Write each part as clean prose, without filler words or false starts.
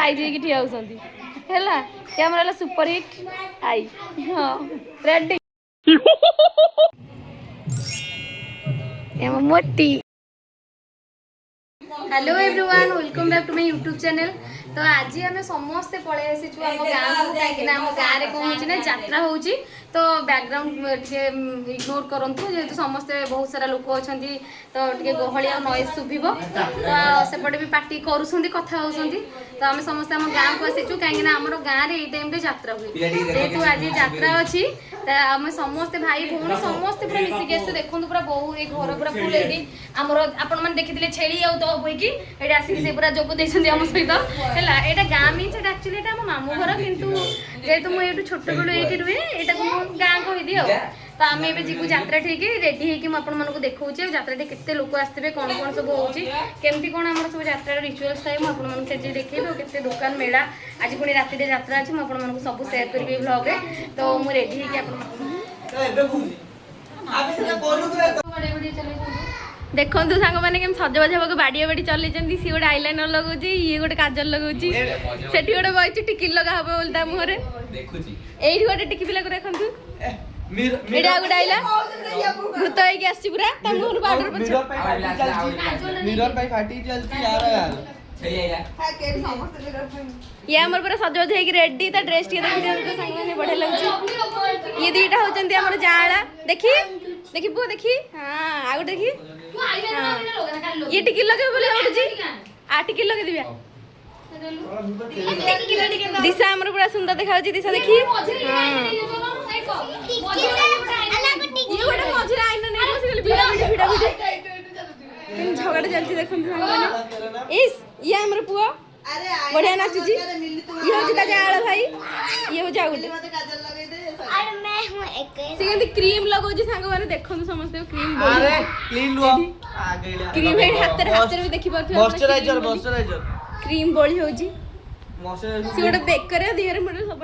Size ହେଇକି ଠିଆ ହଉଛନ୍ତି ହେଲା। ये हमरा ला सुपर हिट आई हां रेडी एम मोटी। Hello everyone welcome back to my YouTube channel. तो आज आम समस्ते पलि आसीचु आम गाँव को कहीं आम गाँव में कौन हो जात्रा होची। तो बैकग्राउंड इग्नोर करंतु जेहेतु समस्ते बहुत सारा लोक अच्छा तो टे गहली आ नॉइज शुभिबो तो सेपटे भी पार्टी करूछंती कथा होछंती। तो आम समस्ते आम गाँव को आसीचु कहीं आमर गाँव में ये टाइम जात्रा हुए जेहेतु आज जात्रा अच्छी आम समस्ते भाई भौणी समस्ते पूरा मिसिकी आसु देखो पूरा बहु ये घर पूरा फुल ये आमर आपण मैंने देखी छेली आउ तो बोईकी ये आसिक से पूरा जोग देते आम सहित है यहाँ गाँ मीन से एक्चुअली ये आम मामू घर कितु जेहेतु मुझे छोट बेलू ये रुहे यहाँ गाँ कहदी आ तो आम ए जीवु जात्रा ठीक रेडी होकर देखा जात्रा केते लोक आसते कौन कौन सब होमती कौन आम सब जात्रा रिचुअल्स थाए मुझे देखी के दुकान मेला आज पुणी राति जात्रा अच्छी मुझे सब सेयार करी ब्लॉग तो मुझे रेडी देखु सांग मैंने केम सजबाज हाँ बाड़िया बाड़ी चलती सी गोटे आईलाइनर लगुच ये गोटे काजल लगुच से गोटे बही टिकी लगा हम बोलता मुहर ये गोटे टिकी पिला को देखु एटा गोटे आइला भूत होइके आसी पूरा ता मुहर पाउडर ये हमर पूरा सजबाज होइके रेडी ता ड्रेस टी देखि सांग माने बढ़िया लगुच ये दुईटा होचंती हमर जाळा देखी देखी बो देखी हां आ गोटे देखी ये टिकी लगे बोले उठुची आ टिकी लगे दिबा दिशा हमर पूरा सुंदर देखाउची दिशा देखी ये गोटे मझिरा आइना नै बसिगली भिड़ा किन झगड़ा चलती देखन माने इस ये हमर पुआ बढ़िया नाचुची ये हो जिता जाळ भाई ये हो जाऊ अरे मैं हूं एक सेकंड क्रीम लगो जी सांग माने देखन समस्त क्रीम अरे क्लीन लो आ गइला क्रीम है हाथ भी देखि पाथि मॉइस्चराइजर क्रीम बोली हो जी मॉइस्चराइजर सी गोटे बेक करे दिहरे मोटे सब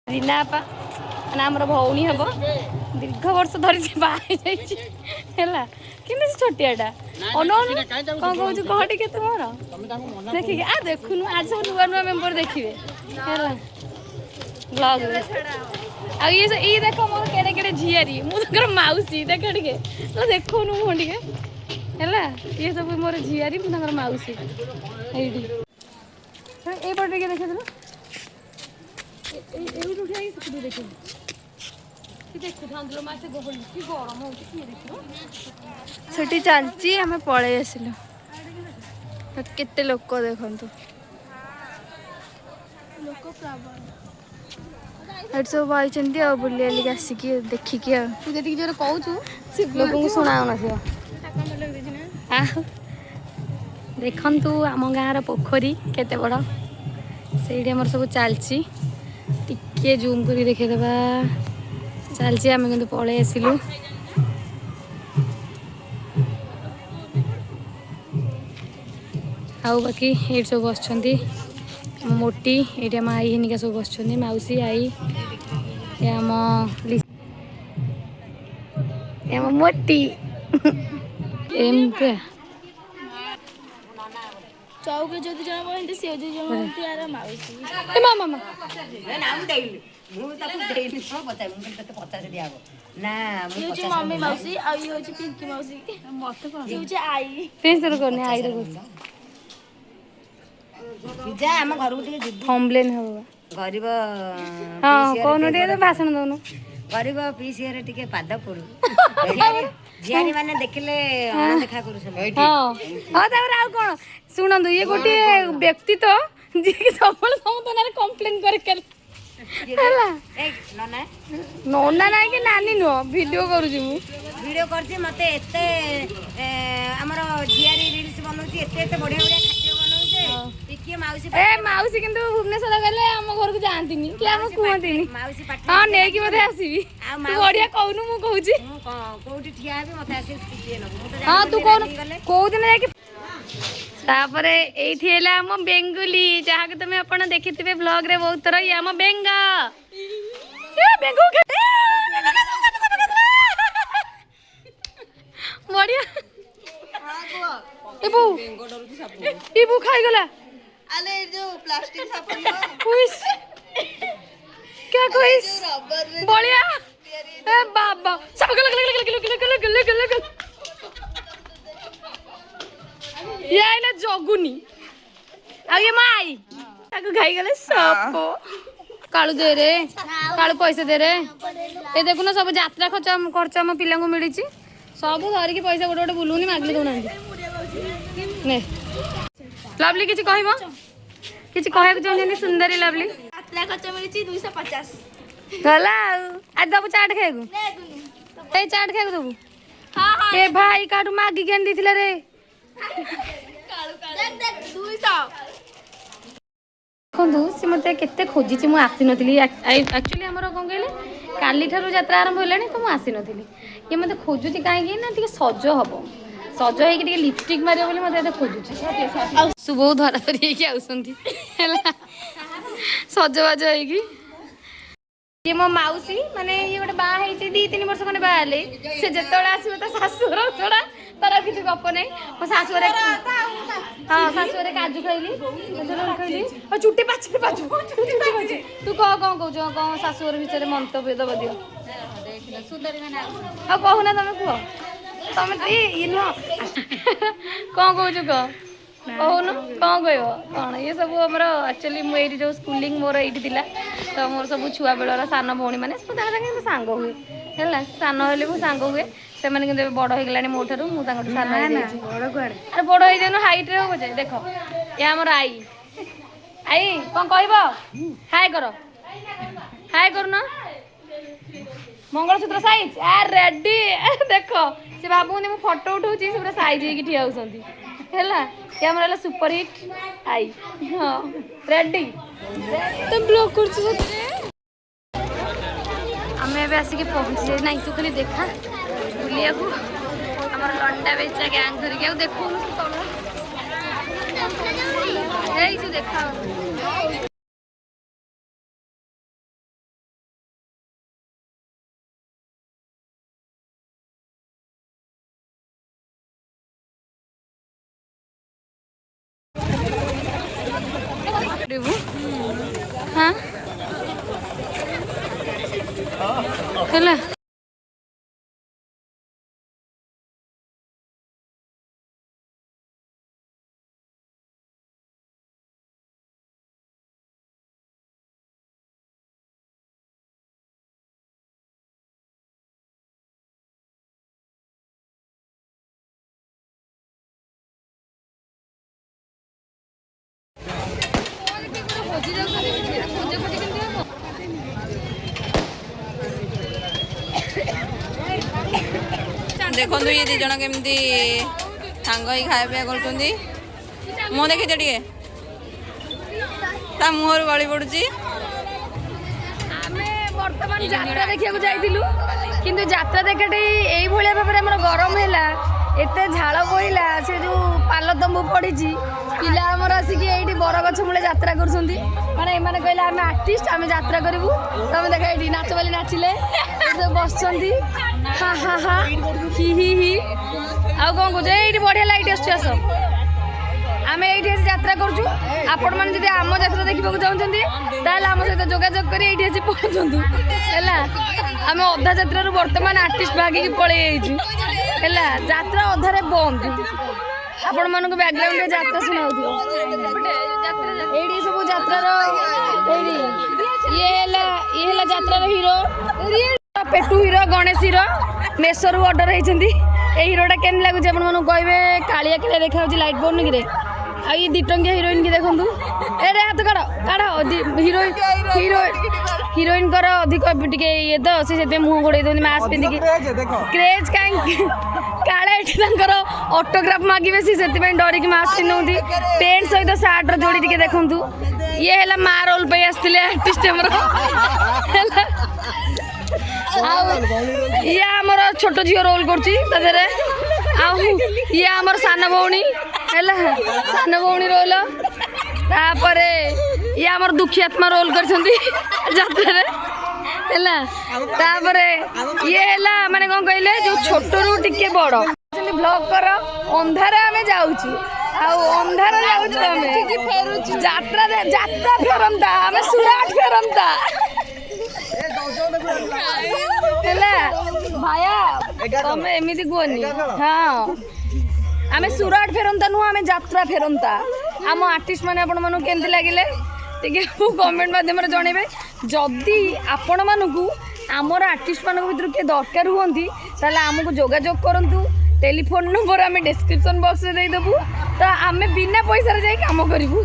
रीनापा आमर भौणी हम दीर्घ वर्ष धरी बाहर जाइला कि छोटियाटा अन कौन कौन कह टे तुम देखिए आ देखुन आज सब नुआ नुआ मेम्बर देखिए ब्लॉग आ ये देख मोर केड़े केड़े झियारी मुझे मौसी देख टे तो देखुन मुझे है ये सब मोर झियारी मुझे मौसी ये पटे देखे सेठी चलची आम पलि आसिलु केते लोक देखंतु सब बही आ बुली बालिक आसिक देखिकी जी जो कहूँ लोक शुणाऊन देखु आम गाँव पोखरी केते बड़ से सब चलची टिके जूम कर देखेदबा चलची आम कि पलि आसिलु आउ बाकी ये सब बस मोटी ये आम आई हिनिका सब बस मौसी आई आम मोटी एमती चौके जो जन बोलते सी जन यार मौसी ए मामा नाम देइली मु ताको देइली सब पचाइ मु तते 50 दिया ना मु 50 मम्मी मौसी आ ये होची पिंकी मौसी मते कोन ये होची आई टेंशन करने आई रे जा हम घर को टिके कम्प्लेन हो गरीब हां कोन टे भाषण दोनो गरीब पीसीआर टिके पाद पड़ू ଝିଆରୀ ମାନେ ଦେଖିଲେ ଦେଖା କରୁଛନ୍ତି। ହଁ ତାପରେ ଆଉ କଣ ଶୁଣନ୍ତୁ, ଇଏ ଗୋଟିଏ ବ୍ୟକ୍ତି ତ ଯିଏକି ସବୁବେଳେ ସମସ୍ତ ନାଁରେ କମ୍ପ୍ଲେନ୍ କରି ହେଲା। ନନା ନାଇଁ କି ନାନୀ ନୁହଁ, ଭିଡିଓ କରୁଛି ମୁଁ। ଭିଡିଓ କରୁଛି ମତେ ଏତେ ଆମର ଝିଆରୀ ରିଲ୍ସ ବନଉଛି, ଏତେ ଏତେ ବଢିଆ ବଢିଆ ଖାଦ୍ୟ ବନଉଛି। ଟିକିଏ ମାଉସୀ ମାଉସୀ କିନ୍ତୁ ଭୁବନେଶ୍ୱର ଗଲେ ଆମ ଘରକୁ ଯାଆନ୍ତିନି କି ଆମକୁ କୁହନ୍ତିନି। ମାଉସୀ ପାଠ ହଁ ନେଇକି ବୋଧେ ଆସିବି। ତୁ ବଢିଆ କହୁନୁ, ମୁଁ କହୁଛି କୋଉଠି ଠିଆ ହେବି ମତେ ଆସିକି ଟିକିଏ ନବୁ। ହଁ ତୁ କୋଉଦିନ ଯାଇକି। ତାପରେ ଏଇଠି ହେଲା ଆମ ବେଙ୍ଗୁଲି, ଯାହାକୁ ତମେ ଆପଣ ଦେଖିଥିବେ ବ୍ଲଗ ରେ ବହୁତ ଥର। ଇଏ ଆମ ବେଙ୍ଗ। ବଢିଆ ଇବୁ ଖାଇଗଲା। ଆଲେ ଯୋଉ ପ୍ଲାଷ୍ଟିକ ସାପ क्या कोइस बलिया ए बाबा सब गल ये आइला जगुनी आ ये माई ताको खाई गले सप काळू दे रे काळू पैसा दे रे ए देखु ना सब यात्रा खर्च हम पिला को मिली छी सब धर की पैसा गोटे गोटे बुलुनी मागली दोना ने लवली किछि कहबो किछि कहया को चाहनी सुंदरी लवली यात्रा खर्च मिली 250 गला आज दबु चाट खाइगु ए चाट खाइगु दबु हां हां ए भाई काटू मागी केन दिथिला रे देख 200 देखु से मते केते खोजी छी मु आसी नथिली एक्चुअली हमर कोन कहले काली ठारू यात्रा आरंभ होलानी तो मु आसी नथिली ये मते खोजु छी काहे कि ना ठीक सज हबो सज है कि ठीक लिपस्टिक मारियो बोली मते एते खोजु छी आ सुबो धरा धरी के आउसंती हैला सजबाज है कि ये मो माउसी माने ये गोटे बा है 2-3 वर्ष खने बा ले से जेतोला आसीबो त सासुर छोड़ा तार किछि गप नै मो सासुर हां सासुर काजू खाइली खाइली और चुट्टी पाछु तू कह कहू कह सासुर भीतर मंतव्य दब दियो देखला सुंदरी माने आ कहू ना तमे कह तमे ये न कौन कहू कह कहूनु कौन कहब कौन ये सब आमर एक्चुअली मुझे जो स्कूलिंग मोर ये तो मोर सब छुआ बेलर सान भौणी मैंने सांग हुए है सान हेल्ले सांग हुए से बड़ हो गला मो ठार मुझे सान अरे बड़ हो जाए हाइट रे हो जाए देख ये आमर आई आई कौन कह हाय कर हाय कर ना मंगलसूत्र साइज आ रेडी देख से भावुँ मुझे फोटो उठाऊँ से पूरा साइज होगी ठिया होती है कैमरा ला सुपर हिट आई हाँ रेडी तुम ब्लॉग कर आमे एबे आसिक पहुँचे ना तू खाली देखा बुलिया को हमर लंडा बेचा गैंग धर के देखो तू देखा हाँ ହେଲା देखो ये दी जन केमती सांग ही खाया पिया कर मुँह देखी टे मुहर गली पड़ुची बर्तमान यात्रा देखा जाइलु किंतु यात्रा देखाटे यही भाव में गरम है एत झाड़ बोला से जो पाल तंबू पड़ी पिला आमर आसिक ये बरगछ मूले यात्रा कर माने एमाने कहले आम आर्टिस्ट आम यात्रा करूँ तुम देख ये नाच बाली नाचिले बस हा हा हा हि हि हि आउ कौन कह ये बढ़िया लाइट आस आम ये यात्रा करूँ आपण मैंने जब आम यात्रा देखा चाहते आम सहित जोगाजोग कर पहुँचु है आम अधा यात्रा बर्तमान आर्टिस्ट भागिक पलि है यात्रा अधारे बंद आपण मान बैकग्राउंड यात्रा शुणा ये सब यात्रार ये यात्रार हीरो पेटू हीरो गणेश हीरो मेसरू ऑर्डर होती ए हिरोटा केमती लगुच आप कहे कालिया कालिया देखा लाइट पड़ुन कि आ ये 2 टंकिया हिरोइन की देखूँ ए हाथ काढ़ काढ़ हिरोइन हिरोइन हिरोइन अधिक टे ये तो से मुँह घोड़े दौरान मास्क पिंधिकी क्रेज कहीं काले ऑटोग्राफ मागे सी डरिकी मास्क पिंधि पेंट सहित सार्ट जोड़ी टे देखूँ ये है माँ रोल पे आसते आर्टिस्ट ये आमर छोट झील रोल कर ये आमर सान भौणी है सान भौणी रोल तापर ये आमर दुखी आत्मा रोल कर ये माने कौन कहले जो छोट रू टिके बड़ ब्लॉग कर अंधार आम जाऊँ अंधार जाऊँ जात्रा जात्रा फेरंता आम सुराट फेरंता भाया तुम एमती कहनी हाँ आम सुराट फेरंता नुह आम जात्रा फेरंता आम आर्टिस्ट मैंने आपण मानू केमती लगिले टे कमेंट माध्यम जनइबे जदि आपण मानू आमर आर्टिस्ट मान भर किए दरकार हुंती ताले आमको जोगाजोग करूँ टेलीफोन नंबर आम डिस्क्रिप्शन बॉक्स में देदेबू तो आम बिना पैसा जाई काम करूँ।